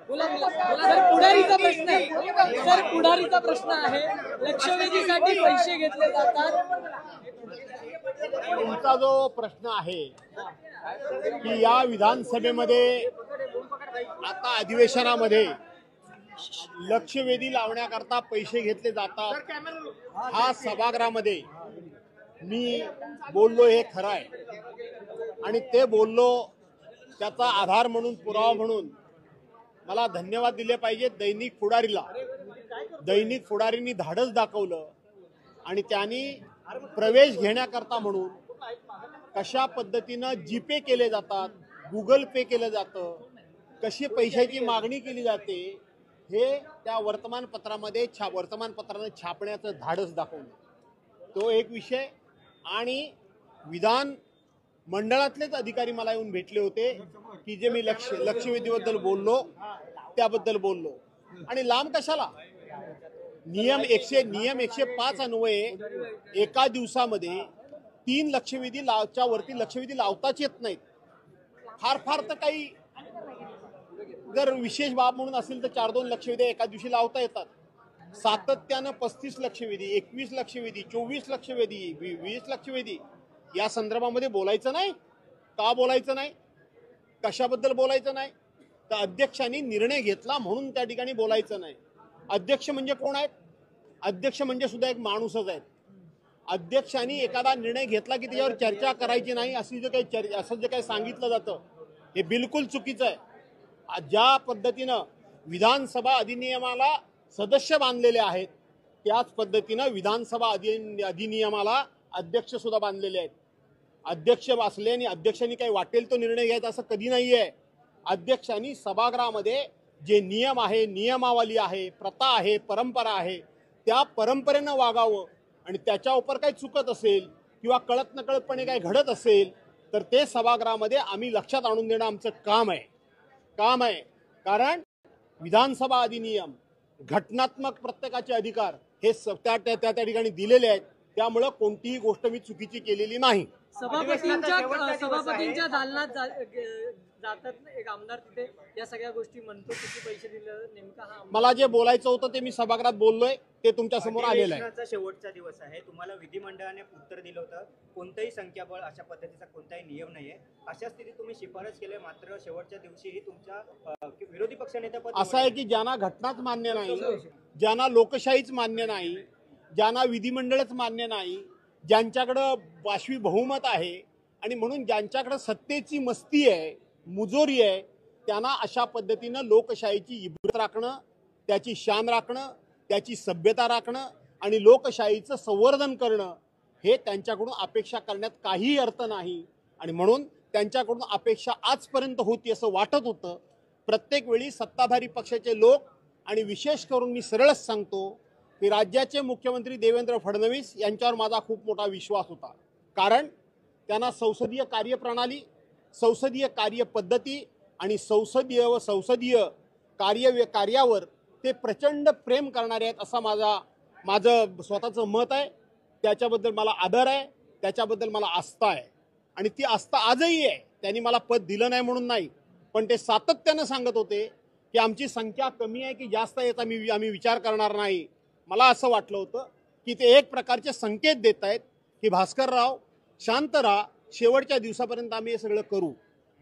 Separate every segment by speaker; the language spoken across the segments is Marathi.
Speaker 1: पुढारीचा प्रश्न आहे सर, पुढारीचा प्रश्न आहे, लक्षवेधीसाठी पैसे घेतले जातात।
Speaker 2: तुमचा जो प्रश्न आहे की या विधानसभेमध्ये आता अधिवेशनामध्ये लक्षवेधी लावण्याकरता पैसे घेतले जातात, हा सभागृहामध्ये मी बोललो हे खरं आहे आणि ते बोललो त्याचा आधार म्हणून, पुरावा म्हणून मला धन्यवाद दिले पाहिजे दैनिक पुढारीला। दैनिक पुढारींनी धाडस दाखवलं आणि त्यांनी प्रवेश घेण्याकरता म्हणून कशा पद्धतीनं जीपे केले जातात, गुगल पे केलं जातं, कशी पैशाची मागणी केली जाते, हे त्या वर्तमानपत्रामध्ये वर्तमानपत्राने छापण्याचं धाडस दाखवलं। तो एक विषय। आणि विधान मंडळातलेच अधिकारी मला येऊन भेटले होते की जे मी लक्षवेधीबद्दल बोललो त्याबद्दल बोललो। आणि लांब कशाला, नियम 105 अन्वये एका दिवसामध्ये 3 लक्षवेधीच्या वरती लक्षवेधी लावताच येत नाहीत। फार तर काही जर विशेष बाब म्हणून असेल तर 4-2 लक्षवेधी एका दिवशी लावता येतात। सातत्यानं 35 लक्षवेधी, 21 लक्षवेधी, 24 लक्षवेधी, 20 लक्षवेधी या संदर्भामध्ये बोलायचं नाही का? बोलायचं नाही कशाबद्दल बोलायचं नाही? तर अध्यक्षांनी निर्णय घेतला म्हणून त्या ठिकाणी बोलायचं नाही। अध्यक्ष म्हणजे कोण आहेत? अध्यक्ष म्हणजे सुद्धा एक माणूसच आहेत। अध्यक्षांनी एखादा निर्णय घेतला की त्याच्यावर चर्चा करायची नाही असं जे काही सांगितलं जातं हे बिलकुल चुकीचं आहे। ज्या पद्धतीनं विधानसभा अधिनियमाला सदस्य बांधलेले आहेत त्याच पद्धतीनं विधानसभा अधिनियमाला अध्यक्ष सुद्धा बांधलेले आहेत। अध्यक्ष असले आणि अध्यक्षांनी काही वाटेल तो निर्णय घ्यायचा असं कधी नाहीये। अध्यक्षांनी सभागृहामध्ये जे नियम आहे, नियमावली आहे, प्रथा आहे, परंपरा आहे त्या परंपरेनं वागावं आणि त्याच्या उपर काही चुकत असेल किंवा कळत नकळतपणे काही घडत असेल तर ते सभागृहामध्ये आम्ही लक्षात आणून देणं आमचं काम आहे। कारण विधानसभा अधिनियम, घटनात्मक प्रत्येकाचे अधिकार हे त्या ठिकाणी दिलेले आहेत। त्यामुळे कोणतीही गोष्ट मी चुकीची केलेली नाही।
Speaker 1: सभापतींच्या दालनात जातात एक आमदार, तिथे या सगळ्या गोष्टी म्हणतो, किती पैसे दिले नेमका हा
Speaker 2: मला जे बोलायचं होतं ते मी सभागृहात बोललोय, ते तुमच्या समोर आलेलं आहे।
Speaker 3: शेवटचा दिवस आहे, तुम्हाला विधिमंडळाने उत्तर दिलं होतं कोणतेही संख्याबळ अशा पद्धतीचा कोणताही नियम नाहीये। अशा स्थितीत तुम्ही शिफारस केली, मात्र शेवटच्या दिवशीही तुमच्या विरोधी पक्षनेतेपद
Speaker 2: असं आहे की ज्यांना घटनाच मान्य नाही, ज्यांना लोकशाहीच मान्य नाही, ज्यांना विधिमंडळच मान्य नाही, ज्यांच्याकडं वाशवी बहुमत आहे आणि म्हणून ज्यांच्याकडे सत्तेची मस्ती आहे, मुजोरी आहे, त्यांना अशा पद्धतीनं लोकशाहीची इज्जत राखणं, त्याची शान राखणं, त्याची सभ्यता राखणं आणि लोकशाहीचं संवर्धन करणं हे त्यांच्याकडून अपेक्षा करण्यात काही अर्थ नाही। आणि म्हणून त्यांच्याकडून अपेक्षा आजपर्यंत होती असं वाटत होतं। प्रत्येक वेळी सत्ताधारी पक्षाचे लोक आणि विशेष करून मी सरळच सांगतो की राज्याचे मुख्यमंत्री देवेंद्र फडणवीस यांच्यावर माझा खूप मोठा विश्वास होता। कारण त्यांना संसदीय कार्यप्रणाली, संसदीय कार्यपद्धती आणि संसदीय कार्यावर ते प्रचंड प्रेम करणारे आहेत असं माझं स्वतःचं मत आहे। त्याच्याबद्दल मला आदर आहे, त्याच्याबद्दल मला आस्था आहे आणि ती आस्था आजही आहे। त्यांनी मला पद दिलं नाही म्हणून नाही, पण ते सातत्यानं सांगत होते की आमची संख्या कमी आहे की जास्त आहे याचा आम्ही विचार करणार नाही। मला असं वाटलं होतं की ते एक प्रकारचे संकेत देत आहेत की भास्करराव शांत राहा, शेवटच्या दिवसापर्यंत आम्ही हे सगळं करू।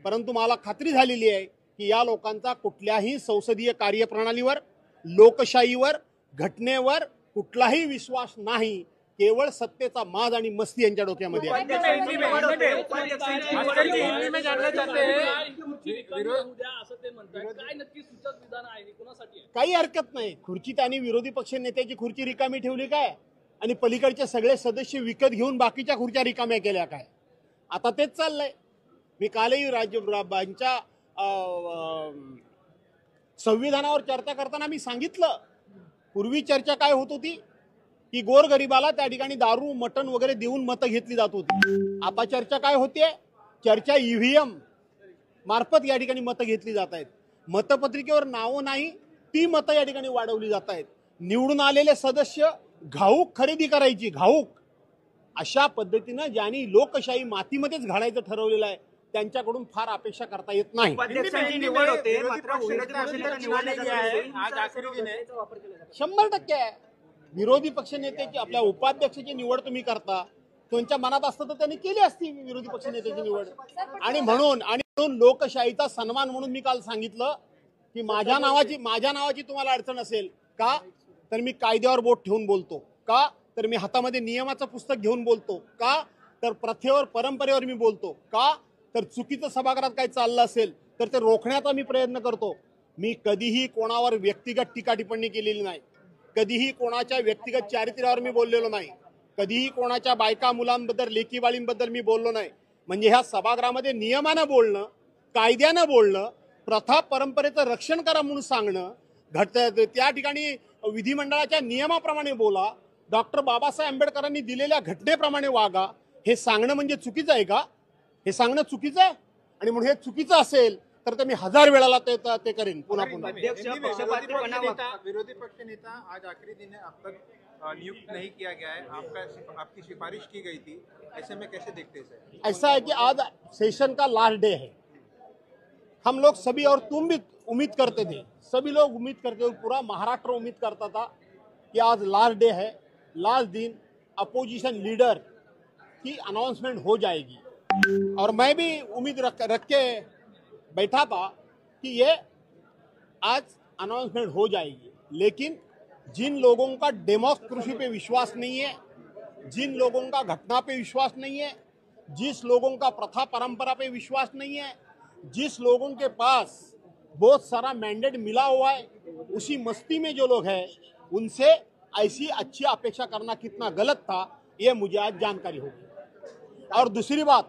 Speaker 2: परंतु मला खात्री झालेली आहे की या लोकांचा कुठल्याही संसदीय कार्यप्रणालीवर, लोकशाहीवर, घटनेवर कुठलाही विश्वास नाही, केवळ सत्तेचा माज आणि मस्ती यांच्या डोक्यामध्ये आहे। काही हरकत नाही, खुर्ची त्यांनी विरोधी पक्ष नेत्याची खुर्ची रिकामी ठेवली काय आणि पलीकडचे सगळे सदस्य विकत घेऊन बाकीच्या खुर्च्या रिकाम्या केल्या काय? आता तेच चाललंय। मी कालही राज्यसभेच्या संविधानावर चर्चा करताना मी सांगितलं, पूर्वी चर्चा काय होत होती की गोरगरिबाला त्या ठिकाणी दारू, मटण वगैरे देऊन मतं घेतली जात होती। आता चर्चा काय होते? चर्चा ईव्हीएम मार्फत या ठिकाणी मतं घेतली जात आहेत। मतपत्रिकेवर नावं नाही, ती मतं या ठिकाणी वाढवली जात आहेत। निवडून आलेले सदस्य घाऊक खरेदी करायची, घाऊक अशा पद्धतीनं ज्यांनी लोकशाही मातीमध्येच घालायचं ठरवलेलं आहे त्यांच्याकडून फार अपेक्षा करता येत नाही.
Speaker 3: उपाध्यक्षांची निवड होते मात्र विरोधी पक्षनेता निवडले
Speaker 4: आज आखिरी दिन है.
Speaker 2: 100% आहे. विरोधी पक्षनेत्याची आपल्या उपाध्यक्षाची निवड तुम्ही करता, त्यांच्या मनात असतं तर त्यांनी केली असती विरोधी पक्षनेत्याची निवड. आणि म्हणून लोकशाहीचा सन्मान म्हणून मी काल सांगितलं की माझ्या नावाची तुम्हाला अडचण असेल का, तर मी कायद्यावर बोट ठेवून बोलतो का, तर मी हातामध्ये नियमाचं पुस्तक घेऊन बोलतो का, तर प्रथेवर परंपरेवर मी बोलतो का, तर चुकीचं सभागृहात काही चाललं असेल तर ते रोखण्याचा मी प्रयत्न करतो. मी कधीही कोणावर व्यक्तिगत टीका टिप्पणी केलेली नाही, कधीही कोणाच्या व्यक्तिगत चारित्र्यावर मी बोललेलो नाही, कधीही कोणाच्या बायका मुलांबद्दल लेकी बाळींबद्दल मी बोललो नाही. म्हणजे ह्या सभागृहामध्ये नियमानं बोलणं, कायद्यानं बोलणं, प्रथा परंपरेचं रक्षण करा म्हणून सांगणं, त्या ठिकाणी विधिमंडळाच्या नियमाप्रमाणे बोला, डॉक्टर बाबासाहेब आंबेडकरांनी दिलेल्या घटनेप्रमाणे वागा, हे सांगणं म्हणजे चुकीचं आहे का? हे सांगणं चुकीचं आहे. आणि म्हणून हे चुकीचं असेल तर ते मी 1000 वेळाला ते करेन पुन्हा.
Speaker 3: अध्यक्ष पक्षपातीपणा
Speaker 4: विरोधी पक्ष नेता आज आखिरी दिन है, अब तक नियुक्त नहीं किया गया है. आपकी सिफारिश की गई थी, ऐसे में कैसे देखते हैं सर?
Speaker 2: ऐसा है कि आज सेशन का लास्ट डे है. हम लोग सभी और तुम भी उम्मीद करते थे, सभी लोग उम्मीद करते थे, पूरा महाराष्ट्र उम्मीद करता था कि आज लास्ट डे है, लास्ट दिन अपोजिशन लीडर की अनाउंसमेंट हो जाएगी. और मैं भी उम्मीद रख के बैठा था कि ये आज अनाउंसमेंट हो जाएगी. लेकिन जिन लोगों का डेमोक्रेसी पे विश्वास नहीं है, जिन लोगों का घटना पे विश्वास नहीं है, जिस लोगों का प्रथा परंपरा पे विश्वास नहीं है, जिस लोगों के पास बहुत सारा मैंडेट मिला हुआ है, उसी मस्ती में जो लोग हैं उनसे ऐसी अच्छी अपेक्षा करना कितना गलत था, ये मुझे आज जानकारी होगी. और दूसरी बात,